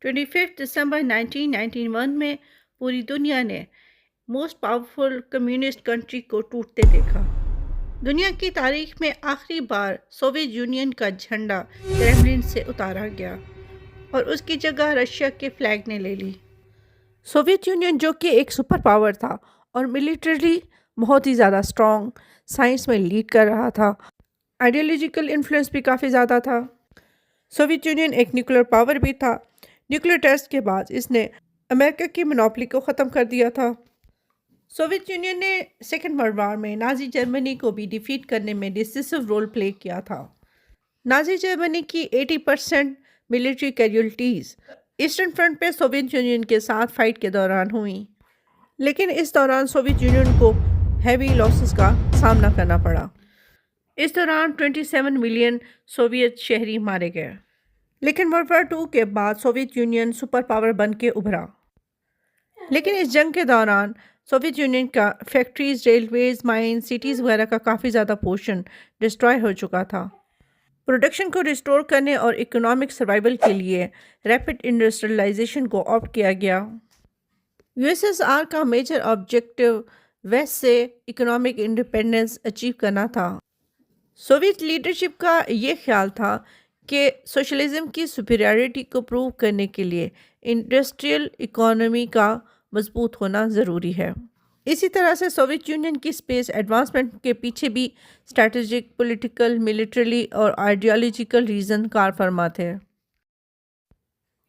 25 دسمبر 1991 میں پوری دنیا نے موسٹ پاورفل کمیونسٹ کنٹری کو ٹوٹتے دیکھا۔ دنیا کی تاریخ میں آخری بار سوویت یونین کا جھنڈا کریملن سے اتارا گیا اور اس کی جگہ رشیا کے فلیگ نے لے لی۔ سوویت یونین جو کہ ایک سپر پاور تھا اور ملیٹریلی بہت ہی زیادہ اسٹرانگ، سائنس میں لیڈ کر رہا تھا، آئیڈیالوجیکل انفلوئنس بھی کافی زیادہ تھا۔ سوویت یونین ایک نیوکلیر پاور بھی تھا۔ نیوکلیر ٹیسٹ کے بعد اس نے امریکہ کی منوپلی کو ختم کر دیا تھا۔ سوویت یونین نے سیکنڈ ورلڈ وار میں نازی جرمنی کو بھی ڈیفیٹ کرنے میں ڈیسیسو رول پلے کیا تھا۔ نازی جرمنی کی 80% ملٹری کیجویلٹیز ایسٹرن فرنٹ پہ سوویت یونین کے ساتھ فائٹ کے دوران ہوئیں، لیکن اس دوران سوویت یونین کو ہیوی لاسز کا سامنا کرنا پڑا۔ اس دوران 27 ملین سوویت شہری مارے گئے۔ لیکن ورلڈ وار 2 کے بعد سوویت یونین سپر پاور بن کے ابھرا۔ لیکن اس جنگ کے دوران سوویت یونین کا فیکٹریز، ریلویز، مائنز، سٹیز وغیرہ کا کافی زیادہ پورشن ڈسٹروائے ہو چکا تھا۔ پروڈکشن کو ریسٹور کرنے اور اکنامک سروائیول کے لیے ریپڈ انڈسٹریلائزیشن کو آپٹ کیا گیا۔ یو ایس ایس آر کا میجر آبجیکٹو ویسٹ سے اکنامک انڈیپینڈنس اچیو کرنا تھا۔ سوویت لیڈرشپ کا یہ خیال تھا کہ سوشلزم کی سپیریورٹی کو پروو کرنے کے لیے انڈسٹریل اکانومی کا مضبوط ہونا ضروری ہے۔ اسی طرح سے سوویت یونین کی اسپیس ایڈوانسمنٹ کے پیچھے بھی اسٹریٹجک، پولیٹیکل، ملٹریلی اور آئیڈیالوجیکل ریزن کار فرما تھے۔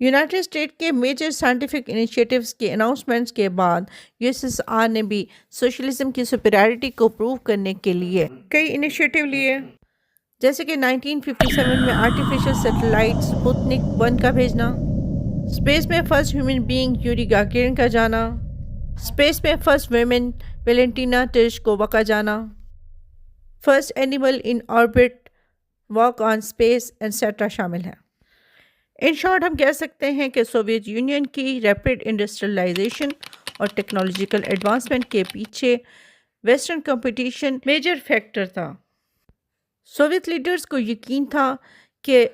یونائٹڈ اسٹیٹ کے میجر سائنٹیفک انیشیٹیوز کے اناؤنسمنٹس کے بعد یو ایس ایس آر نے بھی سوشلزم کی سپیریورٹی کو پروو کرنے کے لیے کئی انیشیٹیو لیے، جیسے کہ 1957 میں آرٹیفیشل سیٹلائٹ سپوتنک 1 کا بھیجنا، اسپیس میں فرسٹ ہیومن بینگ یوری گاگرین کا جانا، اسپیس میں فرسٹ ویمن ویلنٹینا ٹیرشکووا کا جانا، first animal in orbit, walk on space et cetera شامل ہیں۔ ان شارٹ ہم کہہ سکتے ہیں کہ سوویت یونین کی ریپڈ انڈسٹریلائزیشن اور ٹیکنالوجیکل ایڈوانسمنٹ کے پیچھے ویسٹرن کمپٹیشن میجر فیکٹر تھا۔ سوویت لیڈرز کو یقین تھا کہ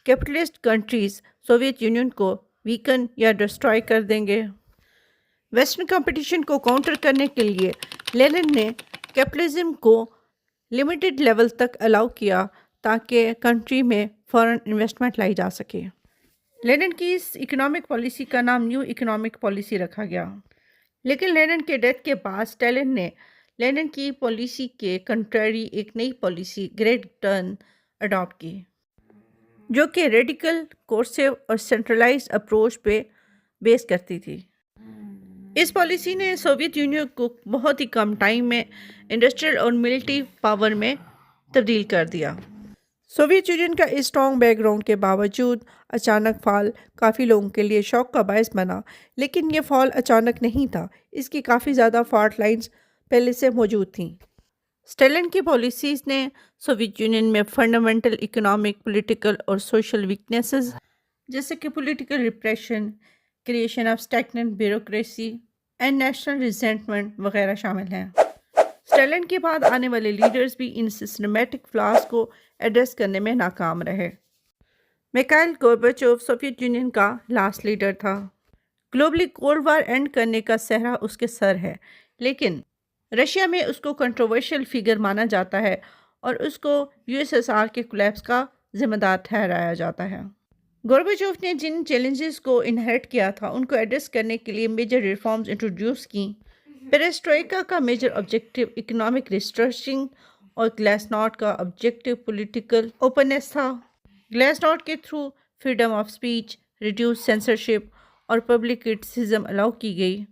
کیپٹلسٹ کنٹریز سوویت یونین کو ویکن یا ڈسٹروائے کر دیں گے۔ ویسٹرن کمپٹیشن کو کاؤنٹر کرنے کے لیے لینن نے کیپٹلزم کو لمیٹڈ لیول تک الاؤ کیا تاکہ کنٹری میں فورن انویسٹمنٹ لائی جا سکے۔ لینن کی اس اکنامک پالیسی کا نام نیو اکنامک پالیسی رکھا گیا۔ لیکن لینن کے ڈیتھ کے بعد اسٹالن نے لینن کی پالیسی کے کنٹریری ایک نئی پالیسی گریٹ ٹرن اڈاپٹ کی، جو کہ ریڈیکل، کورسیو اور سینٹرلائزڈ اپروچ پہ بیس کرتی تھی۔ اس پالیسی نے سوویت یونین کو بہت ہی کم ٹائم میں انڈسٹریل اور ملٹری پاور میں تبدیل کر دیا۔ سوویت یونین کا اسٹرانگ بیک گراؤنڈ کے باوجود اچانک فال کافی لوگوں کے لیے شوق کا باعث بنا، لیکن یہ فال اچانک نہیں تھا، اس کی کافی زیادہ فالٹ لائنز پہلے سے موجود تھیں۔ اسٹالن کی پالیسیز نے سوویت یونین میں فنڈامنٹل اکنامک، پولیٹیکل اور سوشل ویکنیسز جیسے کہ political repression, creation of stagnant bureaucracy and national resentment وغیرہ شامل ہیں۔ اسٹالن کے بعد آنے والے لیڈرز بھی ان سسٹمیٹک فلاز کو ایڈریس کرنے میں ناکام رہے۔ میخائل گورباچوف سوویت یونین کا لاسٹ لیڈر تھا۔ گلوبلی کولڈ وار اینڈ کرنے کا سہرا اس کے سر ہے، لیکن رشیا میں اس کو کنٹروورشل فگر مانا جاتا ہے اور اس کو یو ایس ایس آر کے کولیپس کا ذمہ دار ٹھہرایا جاتا ہے۔ گورباچوف نے جن چیلنجز کو انہیرٹ کیا تھا ان کو ایڈریس کرنے کے لیے میجر ریفارمز انٹروڈیوس کیں۔ پیریسٹروئکا کا میجر آبجیکٹو اکنامک ریسٹرکچرنگ اور گلاسنوسٹ کا آبجیکٹو پولیٹیکل اوپننس تھا۔ گلاسنوسٹ کے through freedom of speech, reduce censorship اور پبلک کرٹیسزم الاؤ کی گئی۔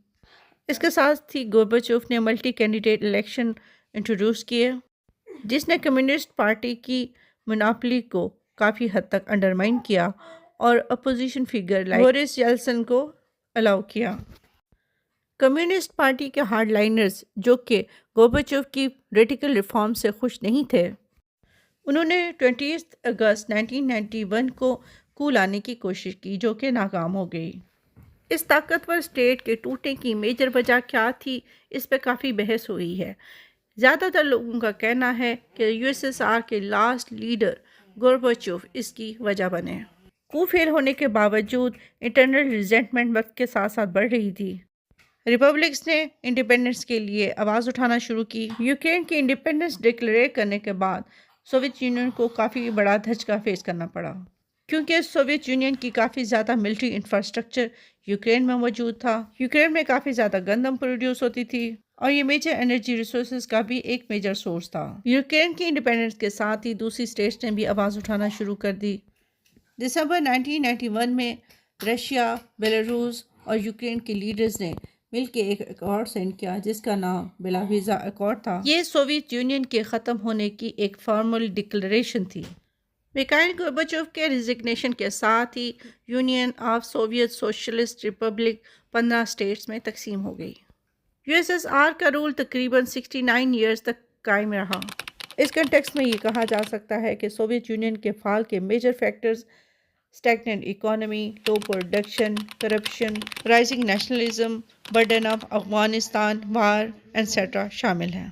اس کے ساتھ ہی گورباچوف نے ملٹی کینڈیڈیٹ الیکشن انٹروڈیوس کیے، جس نے کمیونسٹ پارٹی کی منوپلی کو کافی حد تک انڈرمائن کیا اور opposition figure like Boris Yeltsin کو الاؤ کیا۔ کمیونسٹ پارٹی کے ہارڈ لائنرز جو کہ گورباچوف کی ریڈیکل ریفارم سے خوش نہیں تھے، انہوں نے 20 اگست 1991 کو کو لانے کی کوشش کی جو کہ ناکام ہو گئی۔ اس طاقتور اسٹیٹ کے ٹوٹنے کی میجر وجہ کیا تھی، اس پہ کافی بحث ہوئی ہے۔ زیادہ تر لوگوں کا کہنا ہے کہ یو ایس ایس آر کے لاسٹ لیڈر گورباچوف اس کی وجہ بنے۔ کو فیل ہونے کے باوجود انٹرنل ریزنٹمنٹ وقت کے ساتھ ساتھ بڑھ رہی تھی۔ ریپبلکس نے انڈیپینڈنس کے لیے آواز اٹھانا شروع کی۔ یوکرین کی انڈیپینڈنس ڈکلیئر کرنے کے بعد سوویت یونین کو کافی بڑا دھچکا فیس کرنا پڑا، کیونکہ سوویت یونین کی کافی زیادہ ملٹری انفراسٹرکچر یوکرین میں موجود تھا۔ یوکرین میں کافی زیادہ گندم پروڈیوس ہوتی تھی اور یہ میجر انرجی ریسورسز کا بھی ایک میجر سورس تھا۔ یوکرین کی انڈیپینڈنس کے ساتھ ہی دوسری اسٹیٹس نے بھی آواز اٹھانا شروع کر دی۔ دسمبر 1991 میں رشیا، بیلاروس اور یوکرین کے لیڈرز نے مل کے ایک ایکارڈ سائن کیا جس کا نام بلا ویزا ایکارڈ تھا۔ یہ سوویت یونین کے ختم ہونے کی ایک فارمل ڈکلریشن تھی۔ میخائیل گورباچوف کے ریزگنیشن کے ساتھ ہی union of soviet socialist republic 15 states میں تقسیم ہو گئی۔ یو ایس ایس آر کا رول تقریباً 69 ایئرز تک قائم رہا۔ اس کنٹیکسٹ میں یہ کہا جا سکتا ہے کہ سوویت یونین کے فال کے major factors stagnant economy, low production, corruption, rising nationalism, burden of Afghanistan war etcetera شامل ہیں۔